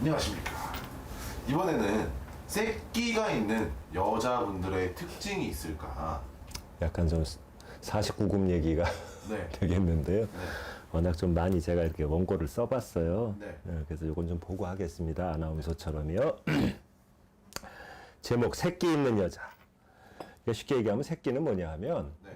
안녕하십니까. 이번에는 새끼가 있는 여자분들의 특징이 있을까? 약간 좀 49금 얘기가 네. 되겠는데요. 네. 워낙 좀 많이 제가 이렇게 원고를 써봤어요. 네. 그래서 이건 좀 보고 하겠습니다. 아나운서처럼요. 제목, 새끼 있는 여자. 쉽게 얘기하면 새끼는 뭐냐 하면, 네.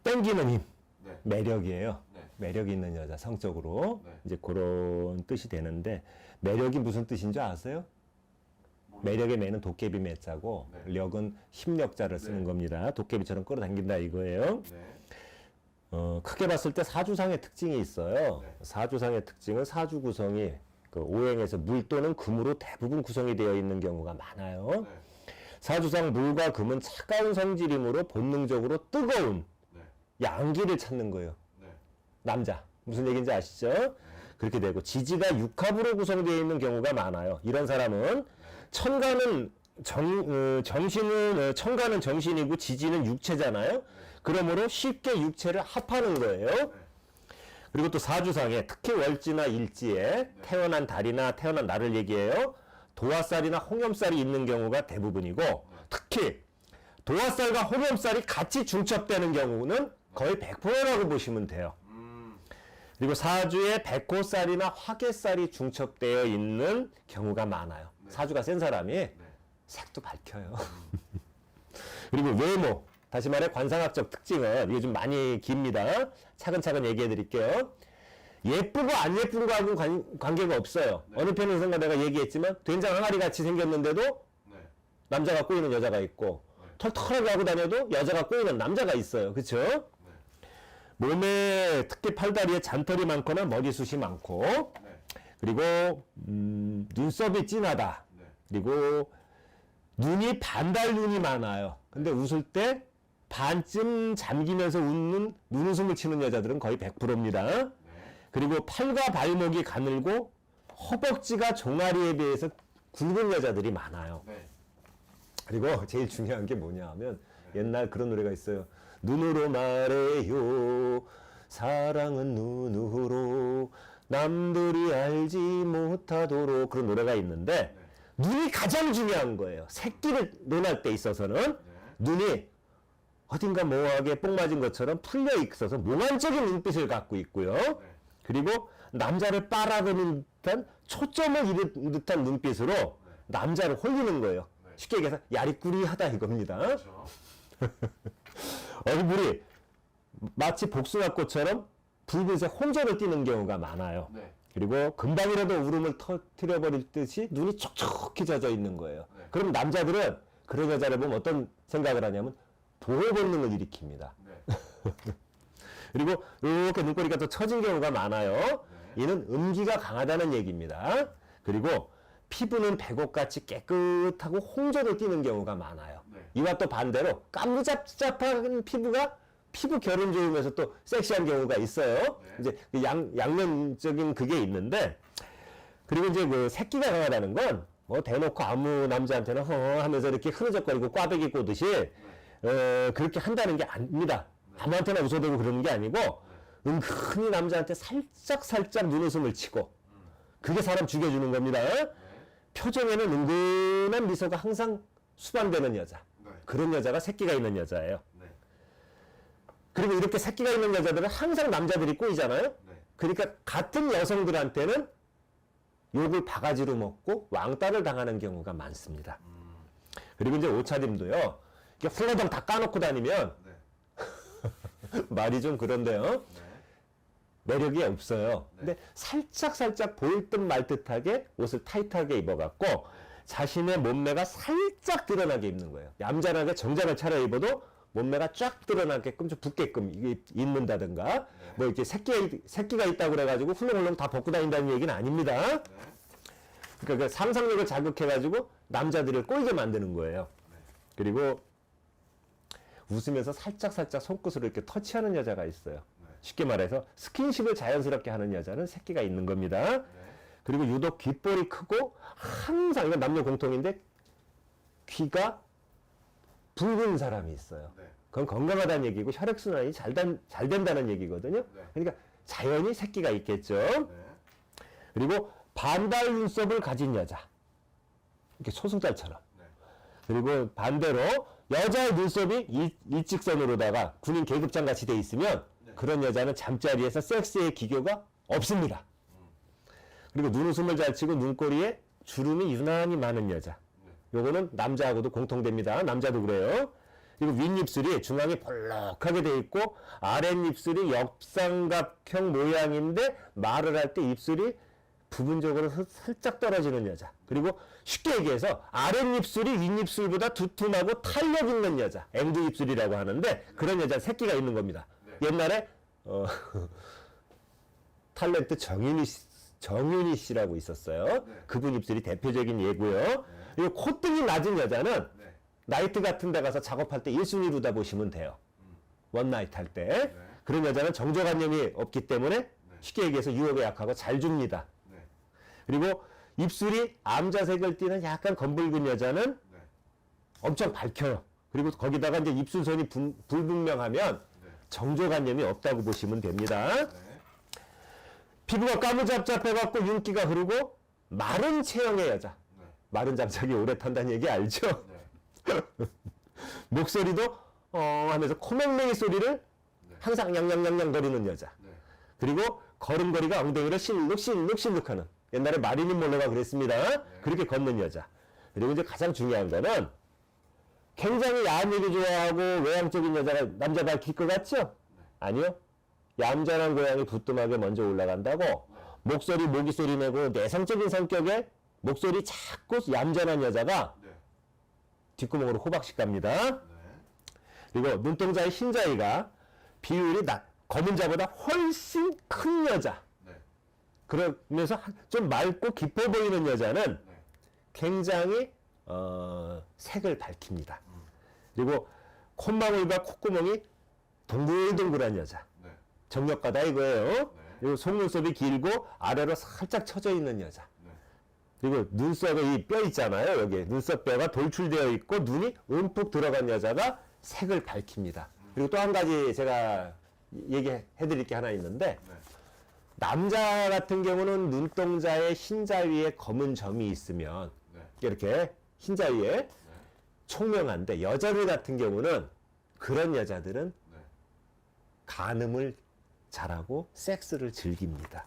땡기는 힘, 네. 매력이에요. 네. 매력이 있는 여자, 성적으로. 네. 이제 그런 뜻이 되는데, 매력이 무슨 뜻인 줄 아세요? 매력의 매는 도깨비 매자고, 네. 력은 힘력자를 쓰는 네. 겁니다. 도깨비처럼 끌어당긴다 이거예요. 네. 크게 봤을 때 사주상의 특징이 있어요. 네. 사주상의 특징은 사주 구성이 그 오행에서 물 또는 금으로 대부분 구성이 되어 있는 경우가 많아요. 네. 사주상 물과 금은 차가운 성질이므로 본능적으로 뜨거운 네. 양기를 찾는 거예요. 네. 남자. 무슨 얘기인지 아시죠? 그렇게 되고 지지가 육합으로 구성되어 있는 경우가 많아요. 이런 사람은 천간은 천간은 정신이고 지지는 육체잖아요. 그러므로 쉽게 육체를 합하는 거예요. 그리고 또 사주상에 특히 월지나 일지에 태어난 달이나 태어난 날을 얘기해요. 도화살이나 홍염살이 있는 경우가 대부분이고 특히 도화살과 홍염살이 같이 중첩되는 경우는 거의 100%라고 보시면 돼요. 그리고 사주에 백호살이나 화개살이 중첩되어 있는 경우가 많아요. 사주가 센 사람이 색도 밝혀요. 그리고 외모, 다시 말해 관상학적 특징은 이게 좀 많이 깁니다. 차근차근 얘기해 드릴게요. 예쁘고 안 예쁜 거하고는 관계가 없어요. 어느 편에선가 내가 얘기했지만 된장 항아리 같이 생겼는데도 남자가 꼬이는 여자가 있고 털털하게 하고 다녀도 여자가 꼬이는 남자가 있어요. 그렇죠? 몸에 특히 팔다리에 잔털이 많거나 머리숱이 많고 그리고 눈썹이 진하다. 그리고 눈이 반달 눈이 많아요. 근데 웃을 때 반쯤 잠기면서 웃는 눈웃음을 치는 여자들은 거의 100%입니다. 그리고 팔과 발목이 가늘고 허벅지가 종아리에 비해서 굵은 여자들이 많아요. 그리고 제일 중요한 게 뭐냐 하면 옛날 그런 노래가 있어요. 눈으로 말해요. 사랑은 눈으로 남들이 알지 못하도록 그런 노래가 있는데 눈이 가장 중요한 거예요. 새끼를 논할 때 있어서는 눈이 어딘가 몽하게 뽕 맞은 것처럼 풀려 있어서 몽환적인 눈빛을 갖고 있고요. 그리고 남자를 빨아들이는 듯한 초점을 잃은 듯한 눈빛으로 남자를 홀리는 거예요. 쉽게 얘기해서 야리꾸리하다 이겁니다. 그렇죠. 얼굴이 마치 복숭아꽃처럼 붉은색 홍조를 띠는 경우가 많아요. 그리고 금방이라도 울음을 터뜨려버릴 듯이 눈이 촉촉히 젖어 있는 거예요. 그럼 남자들은 그런 여자를 보면 어떤 생각을 하냐면 보호 본능을 일으킵니다. 그리고 이렇게 눈꼬리가 또 처진 경우가 많아요. 이는 음기가 강하다는 얘기입니다. 그리고 피부는 백옥같이 깨끗하고 홍조를 띠는 경우가 많아요. 이와 또 반대로 까무잡잡한 피부가 피부 결은 좋으면서 또 섹시한 경우가 있어요. 이제 양면적인 그게 있는데, 그리고 이제 그 새끼가 강하다는 건 뭐 대놓고 아무 남자한테나 하면서 이렇게 흐느적거리고 꽈배기 꼬듯이 그렇게 한다는 게 아닙니다. 아무한테나 웃어대고 그러는 게 아니고 은근히 남자한테 살짝 눈웃음을 치고 그게 사람 죽여주는 겁니다. 표정에는 은근한 미소가 항상 수반되는 여자. 그런 여자가 새끼가 있는 여자예요. 그리고 이렇게 새끼가 있는 여자들은 항상 남자들이 꼬이잖아요. 그러니까 같은 여성들한테는 욕을 바가지로 먹고 왕따를 당하는 경우가 많습니다. 그리고 이제 옷차림도요. 이게 훌러덩 다 까놓고 다니면 말이 좀 그런데요. 매력이 없어요. 근데 살짝 보일 듯 말 듯하게 옷을 타이트하게 입어갖고 자신의 몸매가 살짝 드러나게 입는 거예요. 얌전하게 정장을 차려입어도 몸매가 쫙 드러나게끔 좀 붓게끔 입는다든가 뭐 이렇게 새끼가 있다고 그래가지고 훌렁훌렁 다 벗고 다닌다는 얘기는 아닙니다. 그러니까 그 상상력을 자극해가지고 남자들을 꼬이게 만드는 거예요. 그리고 웃으면서 살짝 손끝으로 이렇게 터치하는 여자가 있어요. 쉽게 말해서 스킨십을 자연스럽게 하는 여자는 새끼가 있는 겁니다. 그리고 유독 귓볼이 크고 항상 이건 남녀 공통인데 귀가 붉은 사람이 있어요. 그건 건강하다는 얘기고 혈액순환이 잘 된다는 얘기거든요. 그러니까 자연히 새끼가 있겠죠. 그리고 반달 눈썹을 가진 여자. 이렇게 소승달처럼. 네. 그리고 반대로 여자의 눈썹이 일직선으로다가 군인 계급장 같이 돼 있으면 네. 그런 여자는 잠자리에서 섹스의 기교가 없습니다. 그리고 눈웃음을 잘 치고 눈꼬리에 주름이 유난히 많은 여자. 요거는 남자하고도 공통됩니다. 남자도 그래요. 그리고 윗입술이 중앙에 볼록하게 돼 있고 아랫입술이 역삼각형 모양인데 말을 할 때 입술이 부분적으로 살짝 떨어지는 여자. 그리고 쉽게 얘기해서 아랫입술이 윗입술보다 두툼하고 탄력 있는 여자. 앵두입술이라고 하는데 그런 여자 새끼가 있는 겁니다. 네. 옛날에 탤런트 정윤희 씨라고 있었어요. 네. 그분 입술이 대표적인 예고요. 그리고 콧등이 낮은 여자는 네. 나이트 같은 데 가서 작업할 때 1순위로다 보시면 돼요. 원나잇 할 때. 네. 그런 여자는 정조관념이 없기 때문에 쉽게 얘기해서 유혹에 약하고 잘 줍니다. 네. 그리고 입술이 암자색을 띠는 약간 검붉은 여자는 네. 엄청 밝혀요. 그리고 거기다가 이제 입술선이 불분명하면 네. 정조관념이 없다고 보시면 됩니다. 네. 피부가 까무잡잡해갖고 윤기가 흐르고 마른 체형의 여자. 네. 마른 장작이 오래 탄다는 얘기 알죠? 네. 목소리도 하면서 코맹맹이 소리를 항상 냥냥냥냥 거리는 여자. 네. 그리고 걸음걸이가 엉덩이를 실룩실룩실룩하는 옛날에 마릴린 monroe가 그랬습니다. 그렇게 걷는 여자. 그리고 이제 가장 중요한 거는 굉장히 야한 얘기 좋아하고 외향적인 여자가 남자 밝힐 것 같죠? 아니요. 얌전한 고양이 부뚜막에 먼저 올라간다고 목소리 모기 소리 내고 내성적인 성격에 목소리 작고 얌전한 여자가 네. 뒷구멍으로 호박씩 갑니다. 네. 그리고 눈동자의 흰자위가 비율이 검은 자보다 훨씬 큰 여자. 네. 그러면서 좀 맑고 깊어 보이는 여자는 네. 굉장히 색을 밝힙니다. 그리고 콧망울과 콧구멍이 동글동글한 여자. 네. 정력가다 이거예요. 그리고 속눈썹이 길고 아래로 살짝 처져 있는 여자. 네. 그리고 눈썹에 이 뼈 있잖아요. 여기 눈썹 뼈가 돌출되어 있고 눈이 움푹 들어간 여자가 색을 밝힙니다. 그리고 또 한 가지 제가 얘기해 드릴 게 하나 있는데 네. 남자 같은 경우는 눈동자에 흰자위에 검은 점이 있으면 네. 이렇게 흰자위에 총명한데 여자들 같은 경우는 그런 여자들은 네. 간음을 잘하고 섹스를 즐깁니다.